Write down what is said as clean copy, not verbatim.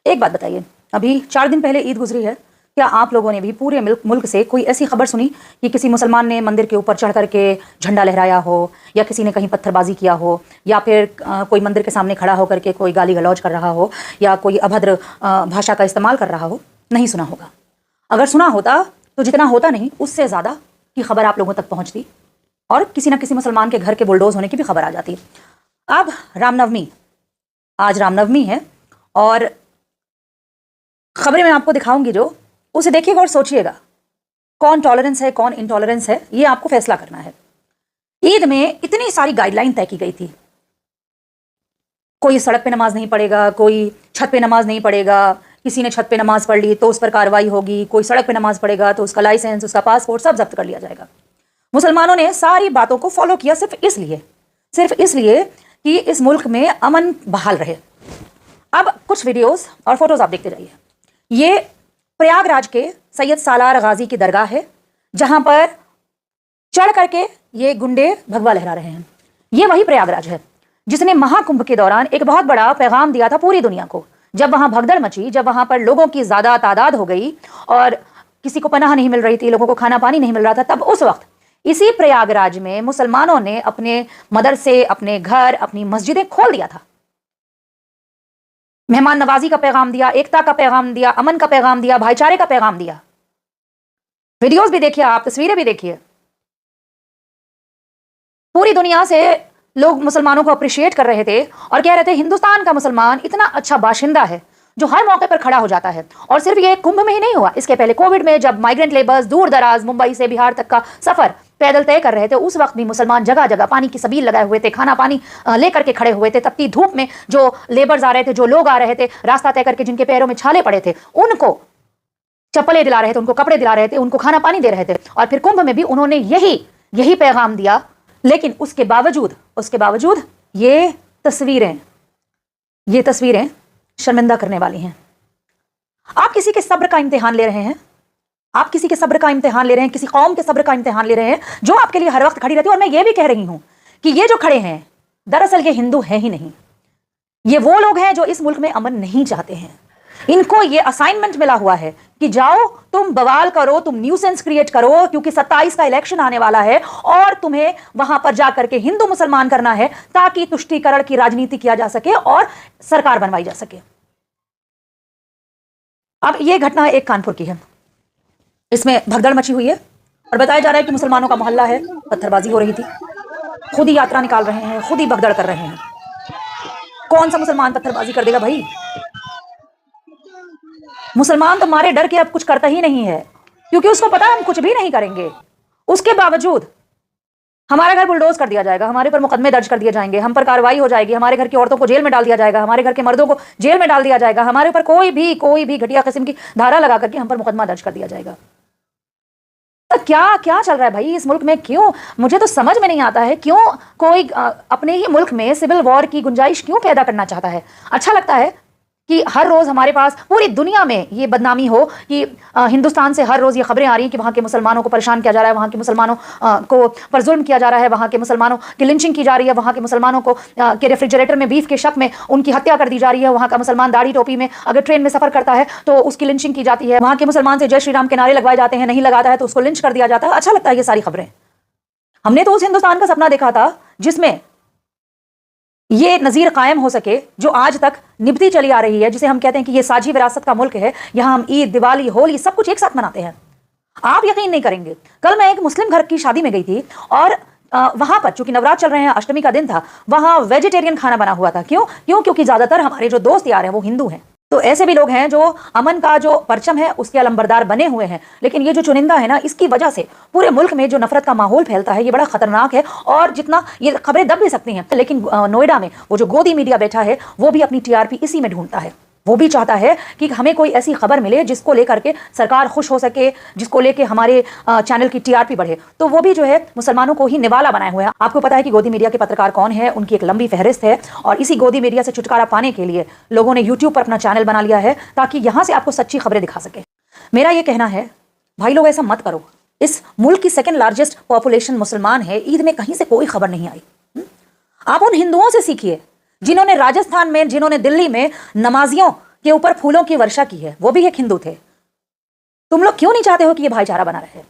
एक बात बताइए, अभी 4 दिन पहले ईद गुजरी है, क्या आप लोगों ने भी पूरे मुल्क से कोई ऐसी खबर सुनी कि किसी मुसलमान ने मंदिर के ऊपर चढ़ करके झंडा लहराया हो, या किसी ने कहीं पत्थरबाजी किया हो, या फिर कोई मंदिर के सामने खड़ा होकर के कोई गाली गलौज कर रहा हो, या कोई अभद्र भाषा का इस्तेमाल कर रहा हो? नहीं सुना होगा। अगर सुना होता तो जितना होता नहीं उससे ज़्यादा की खबर आप लोगों तक पहुँचती और किसी न किसी मुसलमान के घर के बुलडोज होने की भी खबर आ जाती। अब रामनवमी, आज रामनवमी है और खबरें मैं आपको दिखाऊंगी जो, उसे देखिएगा और सोचिएगा कौन टॉलरेंस है कौन इनटॉलरेंस है, ये आपको फैसला करना है। ईद में इतनी सारी गाइडलाइन तय की गई थी, कोई सड़क पे नमाज नहीं पढ़ेगा, कोई छत पे नमाज नहीं पढ़ेगा, किसी ने छत पे नमाज पढ़ ली तो उस पर कार्रवाई होगी, कोई सड़क पे नमाज पढ़ेगा तो उसका लाइसेंस, उसका पासपोर्ट सब जब्त कर लिया जाएगा। मुसलमानों ने सारी बातों को फॉलो किया सिर्फ इसलिए कि इस मुल्क में अमन बहाल रहे। अब कुछ वीडियोस और फोटोज आप देखते जाइए। ये प्रयागराज के सैयद सालार गाजी की दरगाह है, जहां पर चढ़ करके ये गुंडे भगवा लहरा रहे हैं। ये वही प्रयागराज है जिसने महाकुंभ के दौरान एक बहुत बड़ा पैगाम दिया था पूरी दुनिया को। जब वहां भगदड़ मची, जब वहां पर लोगों की ज्यादा तादाद हो गई और किसी को पनाह नहीं मिल रही थी, लोगों को खाना पानी नहीं मिल रहा था, तब उस वक्त इसी प्रयागराज में मुसलमानों ने अपने मदरसे, अपने घर, अपनी मस्जिदें खोल दिया था। मेहमान नवाजी का पैगाम दिया, एकता का पैगाम दिया, अमन का पैगाम दिया, भाईचारे का पैगाम दिया। वीडियोस भी देखिए आप, तस्वीरें भी देखिए। पूरी दुनिया से लोग मुसलमानों को अप्रिशिएट कर रहे थे और कह रहे थे हिंदुस्तान का मुसलमान इतना अच्छा बाशिंदा है जो हर मौके पर खड़ा हो जाता है। और सिर्फ ये कुंभ में ही नहीं हुआ, इसके पहले कोविड में जब माइग्रेंट लेबर्स दूर दराज मुंबई से बिहार तक का सफर पैदल तय कर रहे थे, उस वक्त भी मुसलमान जगह जगह पानी की सबील लगाए हुए थे, खाना पानी लेकर के खड़े हुए थे। तपती धूप में जो लेबर्स आ रहे थे, जो लोग आ रहे थे रास्ता तय करके, जिनके पैरों में छाले पड़े थे, उनको चप्पलें दिला रहे थे, उनको कपड़े दिला रहे थे, उनको खाना पानी दे रहे थे। और फिर कुंभ में भी उन्होंने यही पैगाम दिया। लेकिन उसके बावजूद ये तस्वीरें शर्मिंदा करने वाली हैं। आप किसी के सब्र का इम्तिहान ले रहे हैं, किसी कौम के सब्र का इम्तिहान ले रहे हैं जो आपके लिए हर वक्त खड़ी रहती है। और मैं ये भी कह रही हूं कि ये जो खड़े हैं दरअसल ये हिंदू हैं ही नहीं, ये वो लोग हैं जो इस मुल्क में अमन नहीं चाहते हैं। इनको ये असाइनमेंट मिला हुआ है कि जाओ तुम बवाल करो, तुम न्यूसेंस क्रिएट करो, क्योंकि 27 का इलेक्शन आने वाला है और तुम्हें वहां पर जाकर के हिंदू मुसलमान करना है ताकि तुष्टीकरण की राजनीति किया जा सके और सरकार बनवाई जा सके। अब ये घटना एक कानपुर की है, इसमें भगदड़ मची हुई है और बताया जा रहा है कि मुसलमानों का मोहल्ला है, पत्थरबाजी हो रही थी, खुद ही यात्रा निकाल रहे हैं, खुद ही भगदड़ कर रहे हैं। कौन सा मुसलमान पत्थरबाजी कर देगा भाई? मुसलमान तो मारे डर के अब कुछ करता ही नहीं है, क्योंकि उसको पता है हम कुछ भी नहीं करेंगे। उसके बावजूद हमारा घर बुलडोज कर दिया जाएगा, हमारे पर मुकदमे दर्ज कर दिए जाएंगे, हम पर कार्रवाई हो जाएगी, हमारे घर की औरतों को जेल में डाल दिया जाएगा, हमारे घर के मर्दों को जेल में डाल दिया जाएगा, हमारे ऊपर कोई भी घटिया किस्म की धारा लगा करके हम पर मुकदमा दर्ज कर दिया जाएगा। तो क्या चल रहा है भाई इस मुल्क में? क्यों, मुझे तो समझ में नहीं आता है क्यों कोई अपने ही मुल्क में सिविल वॉर की गुंजाइश क्यों पैदा करना चाहता है। अच्छा लगता है कि हर रोज हमारे पास पूरी दुनिया में ये बदनामी हो कि हिंदुस्तान से हर रोज ये खबरें आ रही हैं कि वहाँ के मुसलमानों को परेशान किया जा रहा है, वहाँ के मुसलमानों को पर जुल्म किया जा रहा है, वहाँ के मुसलमानों की लिंचिंग की जा रही है, वहाँ के मुसलमानों को के रेफ्रिजरेटर में बीफ के शक में उनकी हत्या कर दी जा रही है, वहाँ का मुसलमान दाढ़ी टोपी में अगर ट्रेन में सफर करता है तो उसकी लिंचिंग की जाती है, वहाँ के मुसलमान से जय श्री राम के नारे लगवाए जाते हैं, नहीं लगाता है तो उसको लिंच कर दिया जाता है। अच्छा लगता है ये सारी खबरें। हमने तो उस हिंदुस्तान का सपना देखा था जिसमें ये नजीर कायम हो सके जो आज तक निभती चली आ रही है, जिसे हम कहते हैं कि ये साझी विरासत का मुल्क है, यहां हम ईद, दिवाली, होली सब कुछ एक साथ मनाते हैं। आप यकीन नहीं करेंगे, कल मैं एक मुस्लिम घर की शादी में गई थी और वहां पर चूंकि नवरात्र चल रहे हैं, अष्टमी का दिन था, वहां वेजिटेरियन खाना बना हुआ था। क्यों? क्योंकि ज्यादातर हमारे जो दोस्त यार हैं वो हिंदू हैं। तो ऐसे भी लोग हैं जो अमन का जो परचम है उसके अलंबरदार बने हुए हैं, लेकिन ये जो चुनिंदा है ना, इसकी वजह से पूरे मुल्क में जो नफरत का माहौल फैलता है ये बड़ा खतरनाक है। और जितना ये खबरें दब भी सकती हैं, लेकिन नोएडा में वो जो गोदी मीडिया बैठा है वो भी अपनी टीआरपी इसी में ढूंढता है। वो भी चाहता है कि हमें कोई ऐसी खबर मिले जिसको लेकर के सरकार खुश हो सके, जिसको लेके हमारे चैनल की टीआरपी बढ़े। तो वो भी जो है मुसलमानों को ही निवाला बनाए हुए हैं। आपको पता है कि गोदी मीडिया के पत्रकार कौन है, उनकी एक लंबी फहरिस्त है और इसी गोदी मीडिया से छुटकारा पाने के लिए लोगों ने यूट्यूब पर अपना चैनल बना लिया है ताकि यहाँ से आपको सच्ची खबरें दिखा सके। मेरा ये कहना है भाई लोग ऐसा मत करो। इस मुल्क की सेकेंड लार्जेस्ट पॉपुलेशन मुसलमान है, ईद में कहीं से कोई खबर नहीं आई। आप उन हिंदुओं से सीखिए जिन्होंने राजस्थान में, जिन्होंने दिल्ली में नमाजियों के ऊपर फूलों की वर्षा की है, वो भी एक हिंदू थे। तुम लोग क्यों नहीं चाहते हो कि ये भाईचारा बना रहे?